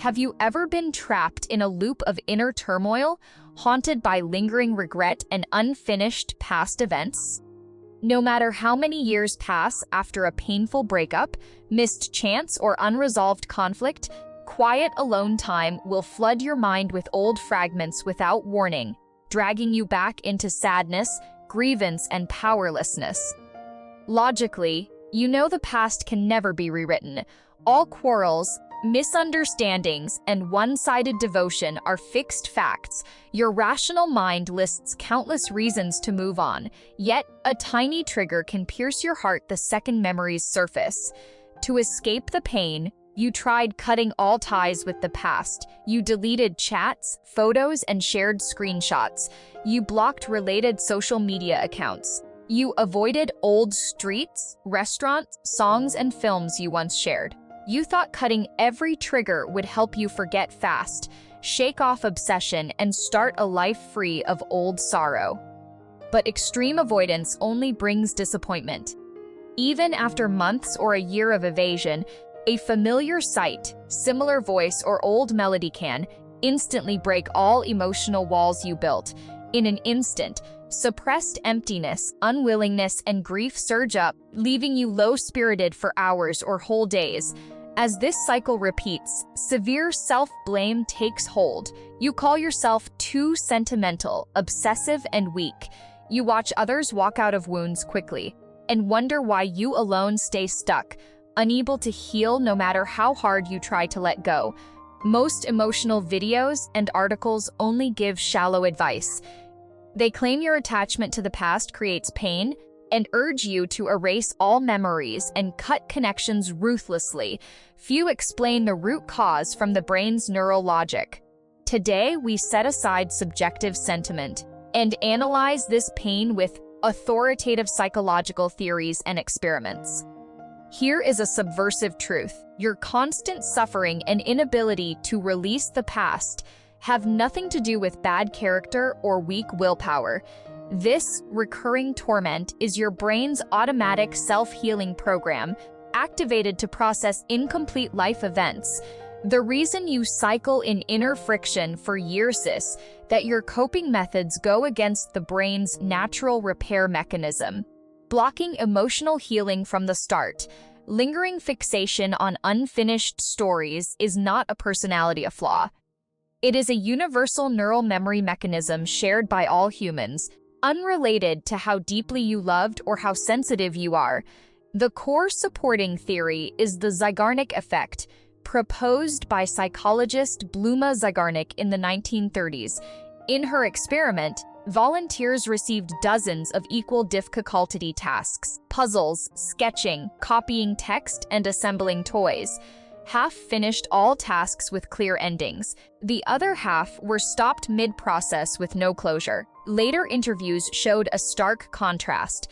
Have you ever been trapped in a loop of inner turmoil, haunted by lingering regret and unfinished past events? No matter how many years pass after a painful breakup, missed chance, or unresolved conflict, quiet alone time will flood your mind with old fragments without warning, dragging you back into sadness, grievance, and powerlessness. Logically, you know the past can never be rewritten. All quarrels, misunderstandings, and one-sided devotion are fixed facts. Your rational mind lists countless reasons to move on, yet a tiny trigger can pierce your heart the second memories surface. To escape the pain, you tried cutting all ties with the past. You deleted chats, photos, and shared screenshots. You blocked related social media accounts. You avoided old streets, restaurants, songs, and films you once shared. You thought cutting every trigger would help you forget fast, shake off obsession, and start a life free of old sorrow. But extreme avoidance only brings disappointment. Even after months or a year of evasion, a familiar sight, similar voice, or old melody can instantly break all emotional walls you built. In an instant, suppressed emptiness, unwillingness, and grief surge up, leaving you low-spirited for hours or whole days. As this cycle repeats, severe self-blame takes hold. You call yourself too sentimental, obsessive, and weak. You watch others walk out of wounds quickly and wonder why you alone stay stuck, unable to heal no matter how hard you try to let go. Most emotional videos and articles only give shallow advice. They claim your attachment to the past creates pain and urge you to erase all memories and cut connections ruthlessly. Few explain the root cause from the brain's neural logic. Today, we set aside subjective sentiment and analyze this pain with authoritative psychological theories and experiments. Here is a subversive truth. Your constant suffering and inability to release the past have nothing to do with bad character or weak willpower. This recurring torment is your brain's automatic self-healing program, activated to process incomplete life events. The reason you cycle in inner friction for years is that your coping methods go against the brain's natural repair mechanism, blocking emotional healing from the start. Lingering fixation on unfinished stories is not a personality flaw. It is a universal neural memory mechanism shared by all humans, unrelated to how deeply you loved or how sensitive you are. The core supporting theory is the Zeigarnik effect, proposed by psychologist Bluma Zeigarnik in the 1930s. In her experiment, volunteers received dozens of equal difficulty tasks: puzzles, sketching, copying text, and assembling toys. Half finished all tasks with clear endings. The other half were stopped mid-process with no closure. Later interviews showed a stark contrast.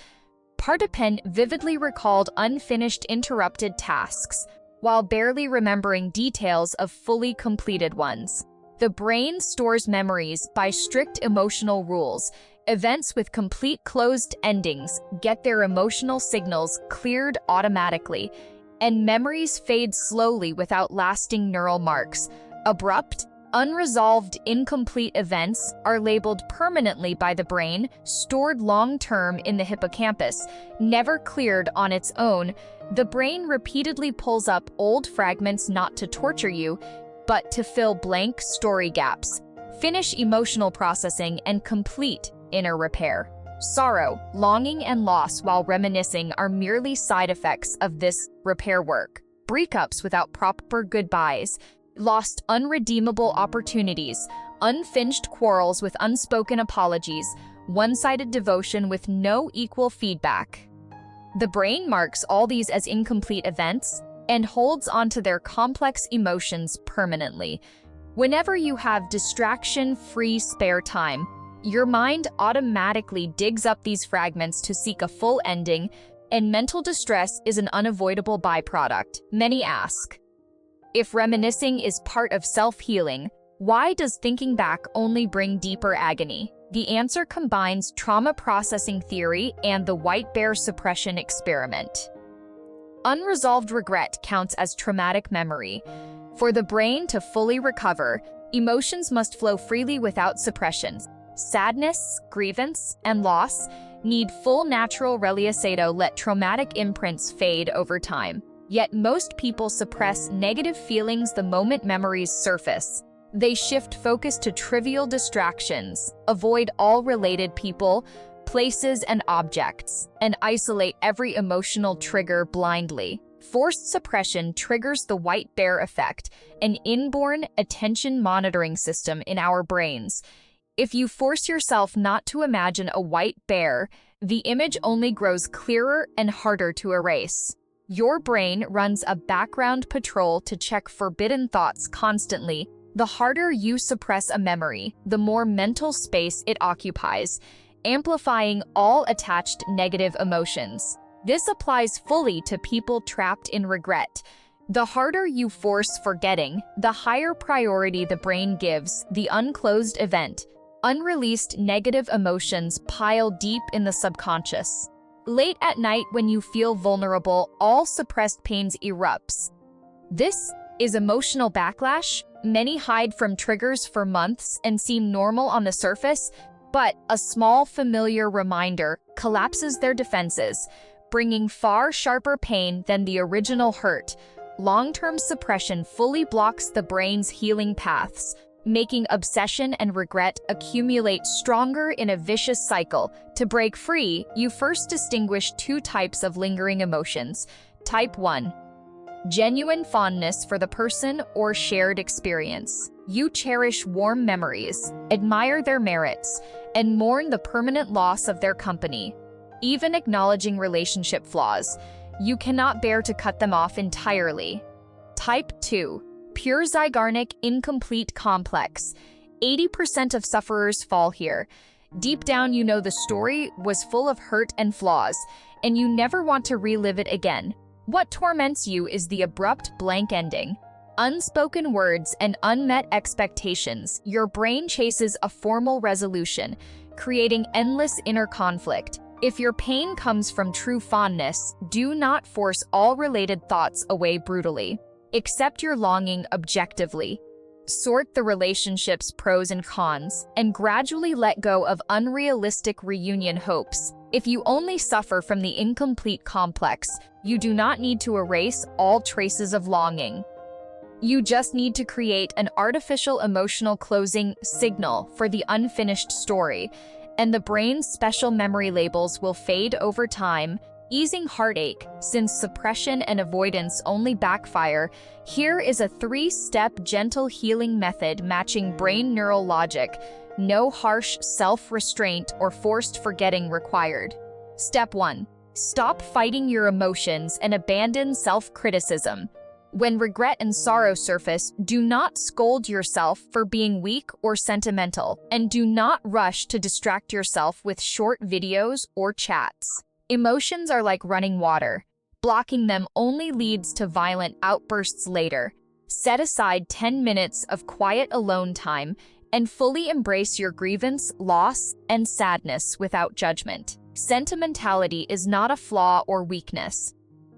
Participants vividly recalled unfinished interrupted tasks, while barely remembering details of fully completed ones. The brain stores memories by strict emotional rules. Events with complete closed endings get their emotional signals cleared automatically, and memories fade slowly without lasting neural marks. Abrupt, unresolved, incomplete events are labeled permanently by the brain, stored long-term in the hippocampus, never cleared on its own. The brain repeatedly pulls up old fragments not to torture you, but to fill blank story gaps, finish emotional processing, and complete inner repair. Sorrow, longing, and loss while reminiscing are merely side effects of this repair work. Breakups without proper goodbyes, lost unredeemable opportunities, unfinished quarrels with unspoken apologies, one-sided devotion with no equal feedback. The brain marks all these as incomplete events and holds onto their complex emotions permanently. Whenever you have distraction-free spare time, your mind automatically digs up these fragments to seek a full ending, and mental distress is an unavoidable byproduct. Many ask, if reminiscing is part of self-healing, why does thinking back only bring deeper agony? The answer combines trauma processing theory and the white bear suppression experiment. Unresolved regret counts as traumatic memory. For the brain to fully recover, emotions must flow freely without suppression. Sadness, grievance, and loss need full natural release to let traumatic imprints fade over time. Yet most people suppress negative feelings the moment memories surface. They shift focus to trivial distractions, avoid all related people, places, and objects, and isolate every emotional trigger blindly. Forced suppression triggers the white bear effect, an inborn attention monitoring system in our brains. If you force yourself not to imagine a white bear, the image only grows clearer and harder to erase. Your brain runs a background patrol to check forbidden thoughts constantly. The harder you suppress a memory, the more mental space it occupies, amplifying all attached negative emotions. This applies fully to people trapped in regret. The harder you force forgetting, the higher priority the brain gives the unclosed event. Unreleased negative emotions pile deep in the subconscious. Late at night when you feel vulnerable, all suppressed pains erupts. This is emotional backlash. Many hide from triggers for months and seem normal on the surface, but a small familiar reminder collapses their defenses, bringing far sharper pain than the original hurt. Long-term suppression fully blocks the brain's healing paths, making obsession and regret accumulate stronger in a vicious cycle. To break free, you first distinguish two types of lingering emotions. Type 1. Genuine fondness for the person or shared experience. You cherish warm memories, admire their merits, and mourn the permanent loss of their company. Even acknowledging relationship flaws, you cannot bear to cut them off entirely. Type 2. Pure Zygarnik incomplete complex. 80% of sufferers fall here. Deep down, you know the story was full of hurt and flaws, and you never want to relive it again. What torments you is the abrupt blank ending. Unspoken words and unmet expectations. Your brain chases a formal resolution, creating endless inner conflict. If your pain comes from true fondness, do not force all related thoughts away brutally. Accept your longing objectively. Sort the relationship's pros and cons, and gradually let go of unrealistic reunion hopes. If you only suffer from the incomplete complex, you do not need to erase all traces of longing. You just need to create an artificial emotional closing signal for the unfinished story, and the brain's special memory labels will fade over time, easing heartache. Since suppression and avoidance only backfire, here is a 3-step gentle healing method matching brain neural logic. No harsh self-restraint or forced forgetting required. Step 1. Stop fighting your emotions and abandon self-criticism. When regret and sorrow surface, do not scold yourself for being weak or sentimental, and do not rush to distract yourself with short videos or chats. Emotions are like running water. Blocking them only leads to violent outbursts later. Set aside 10 minutes of quiet alone time and fully embrace your grievance, loss, and sadness without judgment. Sentimentality is not a flaw or weakness.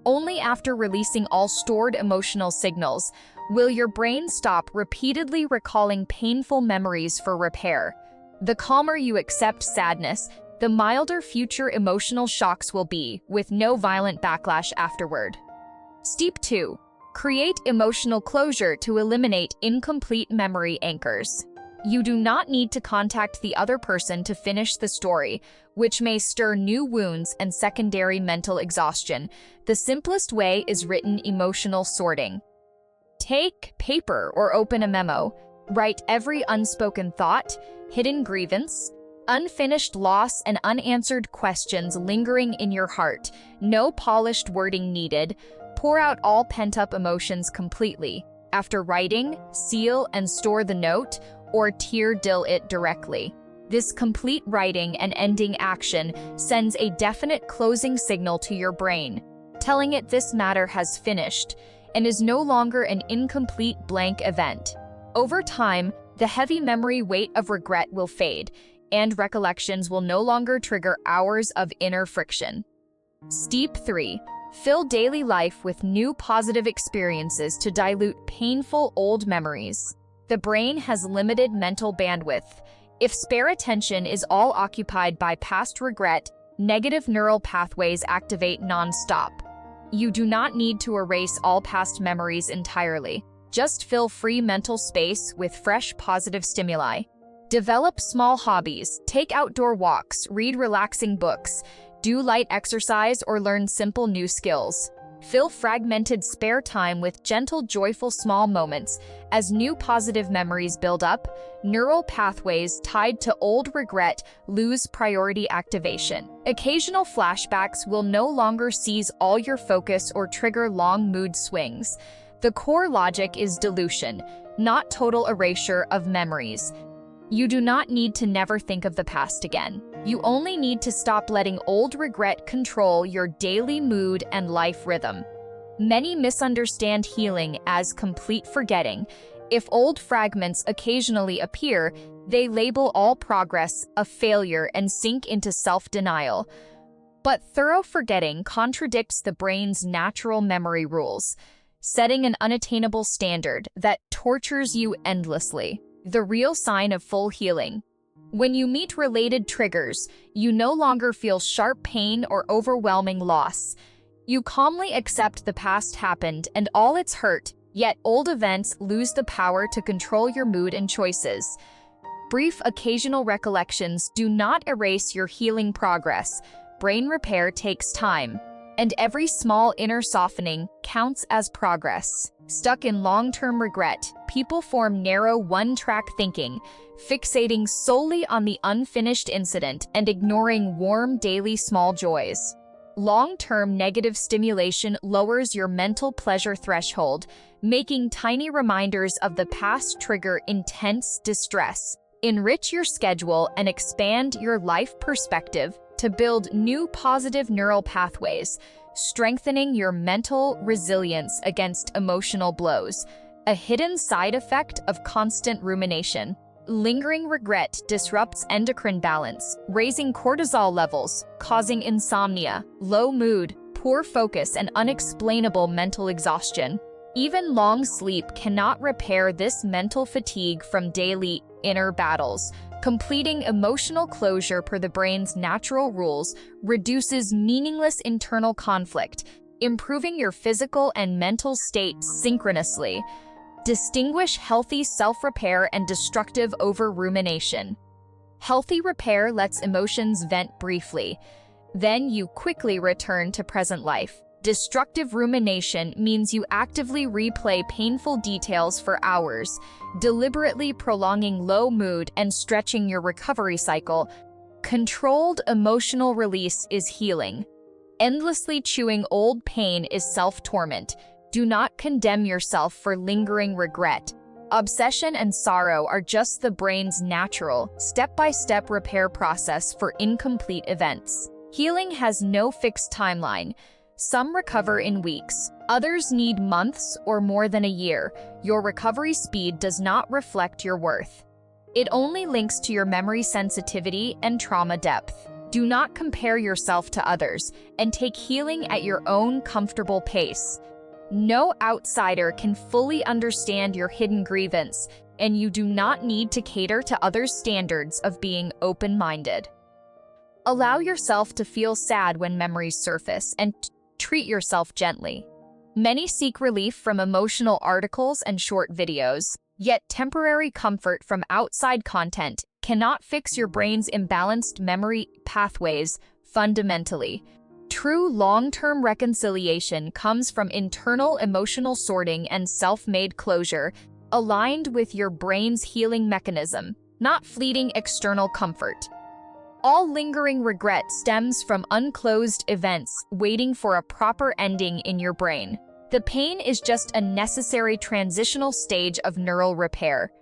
Only after releasing all stored emotional signals will your brain stop repeatedly recalling painful memories for repair. The calmer you accept sadness, the milder future emotional shocks will be, with no violent backlash afterward. Step 2. Create emotional closure to eliminate incomplete memory anchors. You do not need to contact the other person to finish the story, which may stir new wounds and secondary mental exhaustion. The simplest way is written emotional sorting. Take paper or open a memo. Write every unspoken thought, hidden grievance, unfinished loss, and unanswered questions lingering in your heart. No polished wording needed. Pour out all pent-up emotions completely. After writing, seal and store the note, or tear-dill it directly. This complete writing and ending action sends a definite closing signal to your brain, telling it this matter has finished and is no longer an incomplete blank event. Over time, the heavy memory weight of regret will fade, and recollections will no longer trigger hours of inner friction. Step 3. Fill daily life with new positive experiences to dilute painful old memories. The brain has limited mental bandwidth. If spare attention is all occupied by past regret, negative neural pathways activate nonstop. You do not need to erase all past memories entirely. Just fill free mental space with fresh positive stimuli. Develop small hobbies, take outdoor walks, read relaxing books, do light exercise, or learn simple new skills. Fill fragmented spare time with gentle, joyful small moments. As new positive memories build up, neural pathways tied to old regret lose priority activation. Occasional flashbacks will no longer seize all your focus or trigger long mood swings. The core logic is dilution, not total erasure of memories. You do not need to never think of the past again. You only need to stop letting old regret control your daily mood and life rhythm. Many misunderstand healing as complete forgetting. If old fragments occasionally appear, they label all progress a failure and sink into self-denial. But thorough forgetting contradicts the brain's natural memory rules, setting an unattainable standard that tortures you endlessly. The real sign of full healing. When you meet related triggers, you no longer feel sharp pain or overwhelming loss. You calmly accept the past happened and all its hurt, yet old events lose the power to control your mood and choices. Brief, occasional recollections do not erase your healing progress. Brain repair takes time, and every small inner softening counts as progress. Stuck in long-term regret, people form narrow one-track thinking, fixating solely on the unfinished incident and ignoring warm daily small joys. Long-term negative stimulation lowers your mental pleasure threshold, making tiny reminders of the past trigger intense distress. Enrich your schedule and expand your life perspective to build new positive neural pathways, strengthening your mental resilience against emotional blows, a hidden side effect of constant rumination. Lingering regret disrupts endocrine balance, raising cortisol levels, causing insomnia, low mood, poor focus, and unexplainable mental exhaustion. Even long sleep cannot repair this mental fatigue from daily inner battles. Completing emotional closure per the brain's natural rules reduces meaningless internal conflict, improving your physical and mental state synchronously. Distinguish healthy self-repair and destructive over-rumination. Healthy repair lets emotions vent briefly. Then you quickly return to present life. Destructive rumination means you actively replay painful details for hours, deliberately prolonging low mood and stretching your recovery cycle. Controlled emotional release is healing. Endlessly chewing old pain is self-torment. Do not condemn yourself for lingering regret. Obsession and sorrow are just the brain's natural, step-by-step repair process for incomplete events. Healing has no fixed timeline. Some recover in weeks, others need months or more than a year. Your recovery speed does not reflect your worth. It only links to your memory sensitivity and trauma depth. Do not compare yourself to others, and take healing at your own comfortable pace. No outsider can fully understand your hidden grievance, and you do not need to cater to others' standards of being open-minded. Allow yourself to feel sad when memories surface, and treat yourself gently. Many seek relief from emotional articles and short videos, yet temporary comfort from outside content cannot fix your brain's imbalanced memory pathways fundamentally. True long-term reconciliation comes from internal emotional sorting and self-made closure, aligned with your brain's healing mechanism, not fleeting external comfort. All lingering regret stems from unclosed events waiting for a proper ending in your brain. The pain is just a necessary transitional stage of neural repair.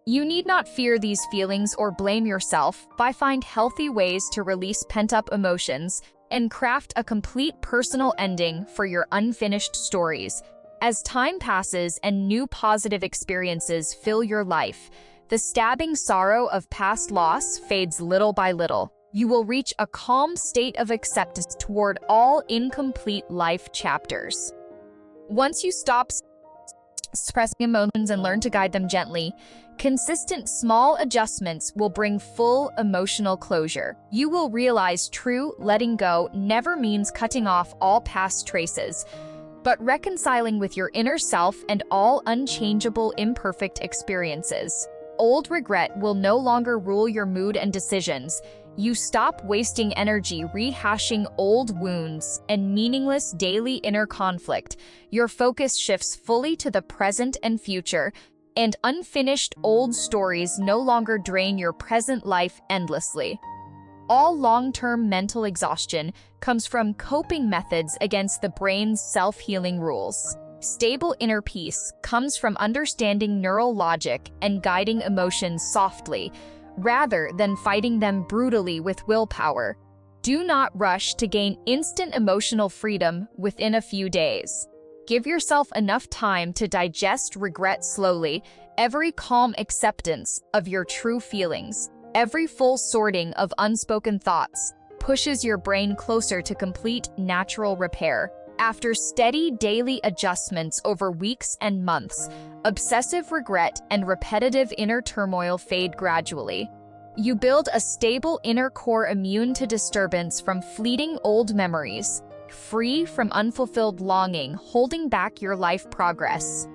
You need not fear these feelings or blame yourself. Find healthy ways to release pent-up emotions and craft a complete personal ending for your unfinished stories. As time passes and new positive experiences fill your life, the stabbing sorrow of past loss fades little by little. You will reach a calm state of acceptance toward all incomplete life chapters. Once you stop suppressing emotions and learn to guide them gently, consistent small adjustments will bring full emotional closure. You will realize true letting go never means cutting off all past traces, but reconciling with your inner self and all unchangeable, imperfect experiences. Old regret will no longer rule your mood and decisions. You stop wasting energy rehashing old wounds and meaningless daily inner conflict. Your focus shifts fully to the present and future, and unfinished old stories no longer drain your present life endlessly. All long-term mental exhaustion comes from coping methods against the brain's self-healing rules. Stable inner peace comes from understanding neural logic and guiding emotions softly, rather than fighting them brutally with willpower. Do not rush to gain instant emotional freedom within a few days. Give yourself enough time to digest regret slowly. Every calm acceptance of your true feelings, every full sorting of unspoken thoughts, pushes your brain closer to complete natural repair. After steady daily adjustments over weeks and months, obsessive regret and repetitive inner turmoil fade gradually. You build a stable inner core immune to disturbance from fleeting old memories, free from unfulfilled longing holding back your life progress.